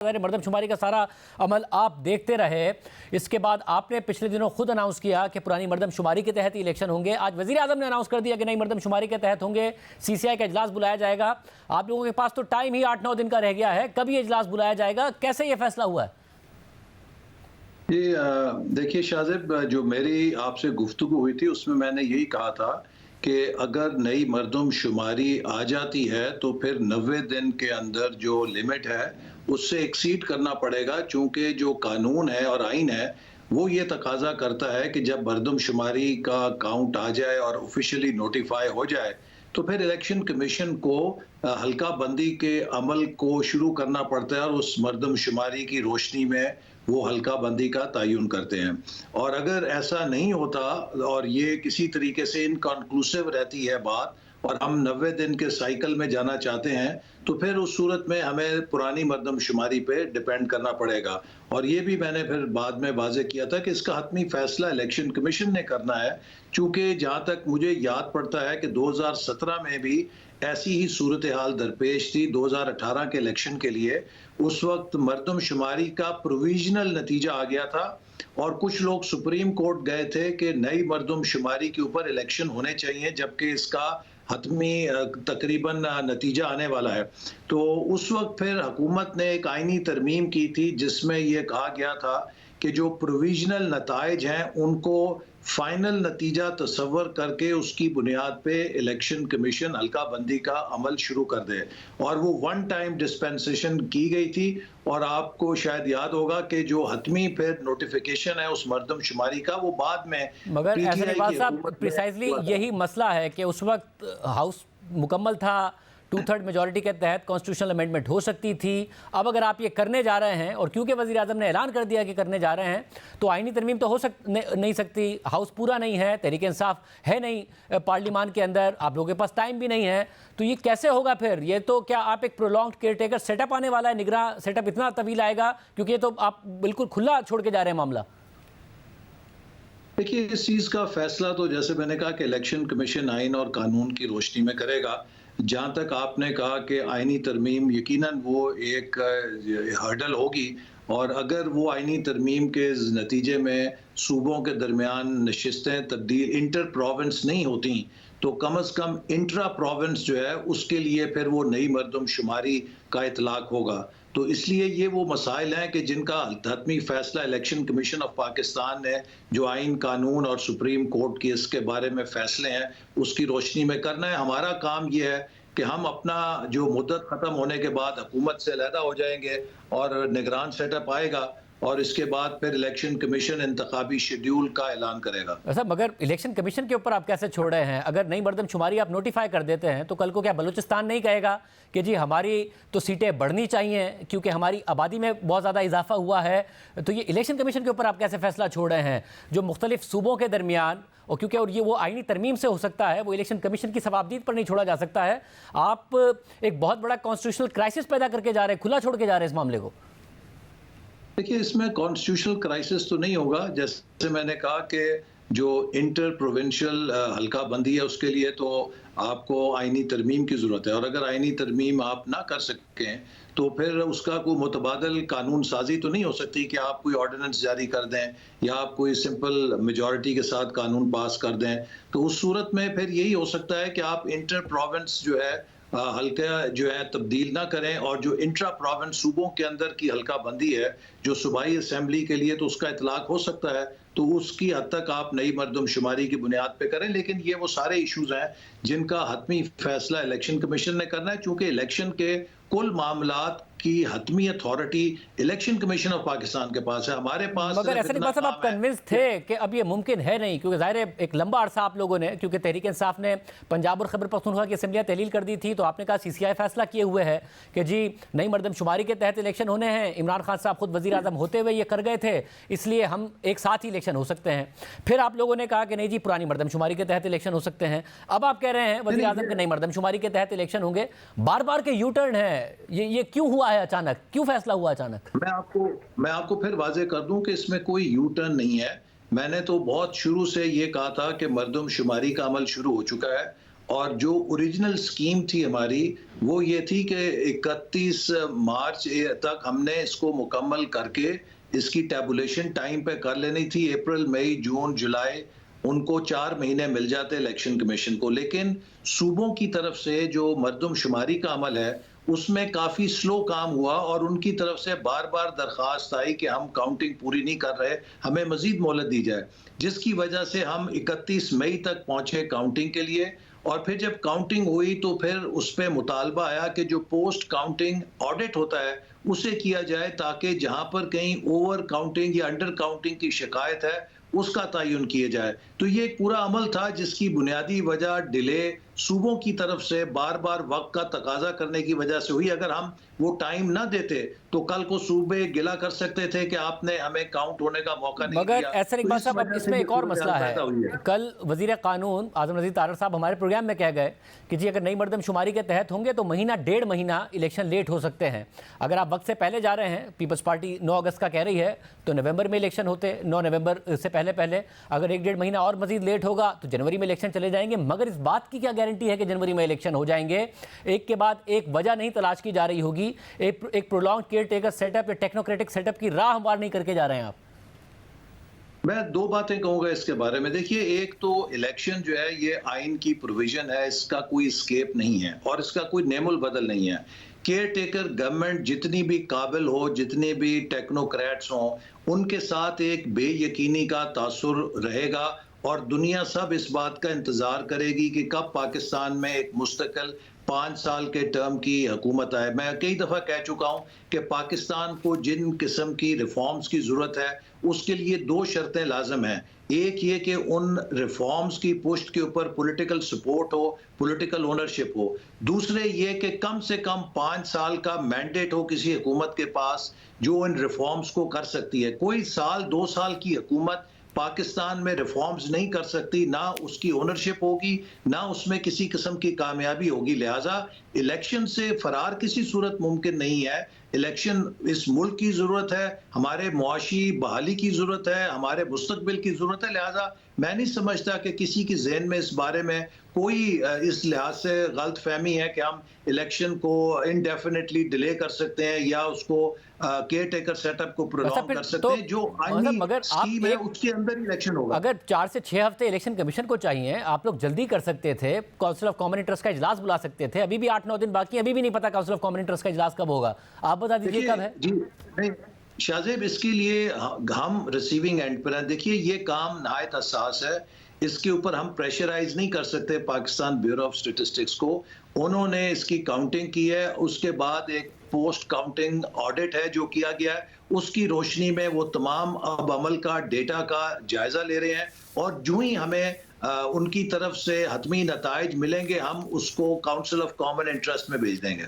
मरदमशुमारी का सारा अमल आप देखते रहे। इसके बाद आपने पिछले दिनों खुद अनाउंस किया कि पुरानी मरदमशुमारी के तहत इलेक्शन होंगे। आज वजीर आजम ने अनाउंस कर दिया कि नई मरदमशुमारी के तहत होंगे। सीसीआई का इजलास बुलाया जाएगा। आप लोगों के पास तो टाइम ही 8-9 दिन का रह गया है। कब ये इजलास बुलाया जाएगा, कैसे ये फैसला हुआ है? ये देखिए शाहजेब, जो मेरी आपसे गुफ्तगू हुई थी उसमें मैंने यही कहा था कि अगर नई मरदमशुमारी आ जाती है तो फिर 90 दिन के अंदर जो लिमिट है उससे एक्सीड करना पड़ेगा, चूंकि जो कानून है और आइन है वो ये तकाजा करता है कि जब मरदमशुमारी का काउंट आ जाए और ऑफिशियली नोटिफाई हो जाए तो फिर इलेक्शन कमीशन को हल्का बंदी के अमल को शुरू करना पड़ता है और उस मरदमशुमारी की रोशनी में वो हल्का बंदी का तयन करते हैं। और अगर ऐसा नहीं होता और ये किसी तरीके से इनकंक्लूसिव रहती है बात और हम 90 दिन के साइकिल में जाना चाहते हैं तो फिर उस सूरत में हमें पुरानी मरदमशुमारी पे डिपेंड करना पड़ेगा। और ये भी मैंने फिर बाद में वाज़ेह किया था कि इसका हतमी फैसला इलेक्शन कमीशन ने करना है, चूँकि जहाँ तक मुझे याद पड़ता है कि 2017 में भी ऐसी ही सूरत हाल दरपेश थी। 2018 के इलेक्शन के लिए उस वक्त मरदमशुमारी का प्रोविजनल नतीजा आ गया था और कुछ लोग सुप्रीम कोर्ट गए थे कि नई मरदमशुमारी के ऊपर इलेक्शन होने चाहिए, जबकि इसका हतमी तकरीबन नतीजा आने वाला है। तो उस वक्त फिर हुकूमत ने एक आईनी तरमीम की थी जिसमें यह कहा गया था कि जो प्रोविजनल नताइज हैं उनको फाइनल नतीजा तस्वर करके उसकी बुनियाद पे इलेक्शन कमीशन हल्का बंदी का अमल शुरू कर दे। और वो वन टाइम डिस्पेंसेशन की गई थी। और आपको शायद याद होगा कि जो हतमी फिर नोटिफिकेशन है उस मरदमशुमारी का वो बाद में, मगर ऐसे साहब प्रिसाइजली यही मसला है कि उस वक्त हाउस मुकम्मल था, 2/3 मेजॉरिटी के तहत कॉन्स्टिट्यूशनल अमेंडमेंट हो सकती थी। अब अगर आप ये करने जा रहे हैं और क्योंकि वज़ीर आज़म ने ऐलान कर दिया कि करने जा रहे हैं तो आईनी तरमीम तो नहीं सकती। हाउस पूरा नहीं है, तहरीक इंसाफ है नहीं पार्लियामान के अंदर, आप लोगों के पास टाइम भी नहीं है, तो ये कैसे होगा फिर? ये तो क्या आप एक प्रोलॉन्ग्ड केयरटेकर सेटअप आने वाला है, निगरान सेटअप इतना तवील आएगा? क्योंकि ये तो आप बिल्कुल खुला छोड़ के जा रहे हैं मामला। देखिए, इस चीज़ का फैसला तो जैसे मैंने कहा कि इलेक्शन कमीशन आइन और कानून की रोशनी में करेगा। जहाँ तक आपने कहा कि आइनी तरमीम, यकीनन वो एक हर्डल होगी और अगर वो आइनी तरमीम के नतीजे में सूबों के दरमियान नशिस्तें तब्दील इंटर प्रोविंस नहीं होती तो कम अज़ कम इंट्रा प्रोविंस जो है उसके लिए फिर वो नई मरदमशुमारी का इतलाक होगा। तो इसलिए ये वो मसाइल हैं कि जिनका हतमी फैसला इलेक्शन कमीशन ऑफ पाकिस्तान ने जो आइन कानून और सुप्रीम कोर्ट की इसके बारे में फैसले हैं उसकी रोशनी में करना है। हमारा काम ये है कि हम अपना जो मुद्दत ख़त्म होने के बाद हुकूमत से अलहदा हो जाएंगे और निगरान सेटअप आएगा और इसके बाद फिर इलेक्शन कमीशन इंतखाबी शेड्यूल का ऐलान करेगा। ऐसा मगर इलेक्शन कमीशन के ऊपर आप कैसे छोड़ रहे हैं? अगर नई मरदमशुमारी आप नोटिफाई कर देते हैं तो कल को क्या बलूचिस्तान नहीं कहेगा कि जी हमारी तो सीटें बढ़नी चाहिए क्योंकि हमारी आबादी में बहुत ज़्यादा इजाफा हुआ है? तो ये इलेक्शन कमीशन के ऊपर आप कैसे फैसला छोड़ रहे हैं जो मुख्तलिफ सूबों के दरमियान, और क्योंकि और ये वो आईनी तरमीम से हो सकता है, वो इलेक्शन कमीशन की सवाबदीद पर नहीं छोड़ा जा सकता है। आप एक बहुत बड़ा कॉन्स्टिट्यूशनल क्राइसिस पैदा करके जा रहे हैं, खुला छोड़ के जा रहे हैं इस मामले को। देखिए, इसमें कॉन्स्टिट्यूशनल क्राइसिस तो नहीं होगा। जैसे मैंने कहा कि जो इंटर प्रोविंशियल हल्का बंदी है उसके लिए तो आपको आइनी तरमीम की ज़रूरत है और अगर आइनी तरमीम आप ना कर सकें तो फिर उसका कोई मुतबादल कानून साजी तो नहीं हो सकती कि आप कोई ऑर्डिनेंस जारी कर दें या आप कोई सिंपल मेजॉरिटी के साथ कानून पास कर दें। तो उस सूरत में फिर यही हो सकता है कि आप इंटर प्रोविंस जो है हल्का जो है तब्दील ना करें और जो इंट्रा प्रोविंस सूबों के अंदर की हल्का बंदी है जो सूबाई असम्बली के लिए तो उसका इतलाक हो सकता है, तो उसकी हद तक आप नई मरदमशुमारी की बुनियाद पे करें। लेकिन ये वो सारे इश्यूज हैं जिनका हतमी फैसला इलेक्शन कमीशन ने करना है, चूंकि इलेक्शन के कुल मामलात की हतमी authority election commission of Pakistan के पास है, हमारे पास। मगर ऐसे नहीं मतलब आप कन्विंस थे कि अब ये मुमकिन है नहीं, क्योंकि जाहिर है एक लंबा अरसा आप लोगों ने, क्योंकि तहरीक इंसाफ ने पंजाब और खैबर पख्तूनख्वा की असम्बलियाँ तहलील कर दी थी, तो आपने कहा सीसीआई फैसला किए हुए है कि जी नई मरदमशुमारी के तहत इलेक्शन होने हैं। इमरान खान साहब खुद वज़ीर आज़म होते हुए ये कर गए थे, इसलिए हम एक साथ ही इलेक्शन हो सकते हैं। फिर आप लोगों ने कहा कि नहीं जी पुरानी मरदमशुमारी के तहत इलेक्शन हो सकते हैं। अब आप कह रहे हैं वज़ीर आज़म के नई मरदमशुमारी के तहत इलेक्शन होंगे। बार बार के यू टर्न है, ये क्यों हुआ है अचानक? क्यों फैसला हुआ अचानक? मैं आपको फिर वाज़ेह कर दूं कि इसमें कोई यू टर्न नहीं है। मैंने तो बहुत शुरू से ये कहा था कि मरदमशुमारी का अमल शुरू हो चुका है और जो ओरिजिनल स्कीम थी हमारी वो ये थी कि 31 मार्च तक हमने इसको मुकम्मल करके इसकी टैबुलेशन टाइम पे कर लेनी थी। अप्रैल, मई, जून, जुलाई उनको 4 महीने मिल जाते इलेक्शन कमीशन को, लेकिन सूबों की तरफ से जो मरदमशुमारी का अमल है उसमें काफ़ी स्लो काम हुआ और उनकी तरफ से बार-बार दरख्वास्त आई कि हम काउंटिंग पूरी नहीं कर रहे, हमें मज़ीद मोहलत दी जाए, जिसकी वजह से हम 31 मई तक पहुंचे काउंटिंग के लिए। और फिर जब काउंटिंग हुई तो फिर उस पे मुतालबा आया कि जो पोस्ट काउंटिंग ऑडिट होता है उसे किया जाए, ताकि जहां पर कहीं ओवर काउंटिंग या अंडर काउंटिंग की शिकायत है उसका तयन किया जाए। तो ये एक पूरा अमल था जिसकी बुनियादी वजह डिले सूबों की तरफ से बार बार वक्त का तकाजा करने की वजह से हुई। अगर हम वो टाइम ना देते तो कल को सूबे गिला कर सकते थे कि आपने हमें काउंट होने का मौका नहीं दिया। मगर एहसन इकबाल साहब, अब इसमें एक और मसला है। कल वजीर कानून आजम नज़ीर तारड़ साहब हमारे प्रोग्राम में कह गए कि जी अगर नई मरदमशुमारी के तहत होंगे तो महीना 1.5 महीना इलेक्शन लेट हो सकते हैं। अगर आप वक्त से पहले जा रहे हैं, पीपल्स पार्टी 9 अगस्त का कह रही है, तो नवंबर में इलेक्शन होते, 9 नवंबर से पहले अगर 1-1.5 महीना और मजीद लेट होगा तो जनवरी में इलेक्शन चले जाएंगे। मगर इस बात की क्या गारंटी है कि जनवरी में इलेक्शन हो जाएंगे? एक के बाद एक वजह नहीं तलाश की जा रही होगी। एक प्रोलॉन्ग केयर टेकर सेटअप या टेक्नोक्रेटिक सेटअप की राह हमवार नहीं करके जा रहे हैं आप? मैं 2 बातें कहूंगा इसके बारे में। देखिए, एक तो इलेक्शन जो है ये आइन की प्रोविजन है, इसका कोई स्केप नहीं है और इसका कोई नेमुल बदल नहीं है। केयर टेकर गवर्नमेंट जितनी भी काबिल हो, जितने भी टेक्नोक्रेट्स हों, उनके साथ एक बेयकीनी का तासुर रहेगा और दुनिया सब इस बात का इंतजार करेगी कि कब पाकिस्तान में एक मुस्तकिल 5 साल के टर्म की हुकूमत आए। मैं कई दफ़ा कह चुका हूं कि पाकिस्तान को जिन किस्म की रिफॉर्म्स की ज़रूरत है उसके लिए 2 शर्तें लाजम हैं। एक ये कि उन रिफॉर्म्स की पुष्ट के ऊपर पॉलिटिकल सपोर्ट हो, पॉलिटिकल ओनरशिप हो। दूसरे ये कि कम से कम 5 साल का मैंडेट हो किसी हुकूमत के पास जो इन रिफॉर्म्स को कर सकती है। कोई साल 2 साल की हुकूमत पाकिस्तान में रिफॉर्म्स नहीं कर सकती, ना उसकी ओनरशिप होगी, ना उसमें किसी किस्म की कामयाबी होगी। लिहाजा इलेक्शन से फरार किसी सूरत मुमकिन नहीं है। इलेक्शन इस मुल्क की ज़रूरत है, हमारे मुआशी बहाली की ज़रूरत है, हमारे मुस्तकबिल की ज़रूरत है। लिहाजा मैं नहीं समझता कि किसी के जहन में इस बारे में कोई इस लिहाज से गलत फहमी है कि हम इलेक्शन को इनडेफिनेटली डिले कर सकते हैं या उसको केयर टेकर सेटअप को प्रोलॉन्ग कर सकते हैं। जो मगर स्कीम है उसके अंदर इलेक्शन होगा। अगर 4 से 6 हफ्ते इलेक्शन कमीशन को चाहिए, आप लोग जल्दी कर सकते थे, काउंसिल ऑफ कॉमन इंटरेस्ट का इजलास बुला सकते थे। अभी भी 8-9 दिन बाकी, अभी भी नहीं पता काउंसिल ऑफ कॉमन इंटरेस्ट का इजलास कब होगा। आप बता दीजिए कब है? जी नहीं शाहजेब, इसके लिए हम रिसीविंग एंड पर हैं। देखिए, ये काम नहायत हसास है, इसके ऊपर हम प्रेशराइज नहीं कर सकते पाकिस्तान ब्यूरो ऑफ स्टैटिस्टिक्स को। उन्होंने इसकी काउंटिंग की है, उसके बाद एक पोस्ट काउंटिंग ऑडिट है जो किया गया है, उसकी रोशनी में वो तमाम अब अमल का डेटा का जायजा ले रहे हैं और जो ही हमें उनकी तरफ से हतमी नताइज मिलेंगे हम उसको काउंसिल ऑफ कॉमन इंटरेस्ट में भेज देंगे।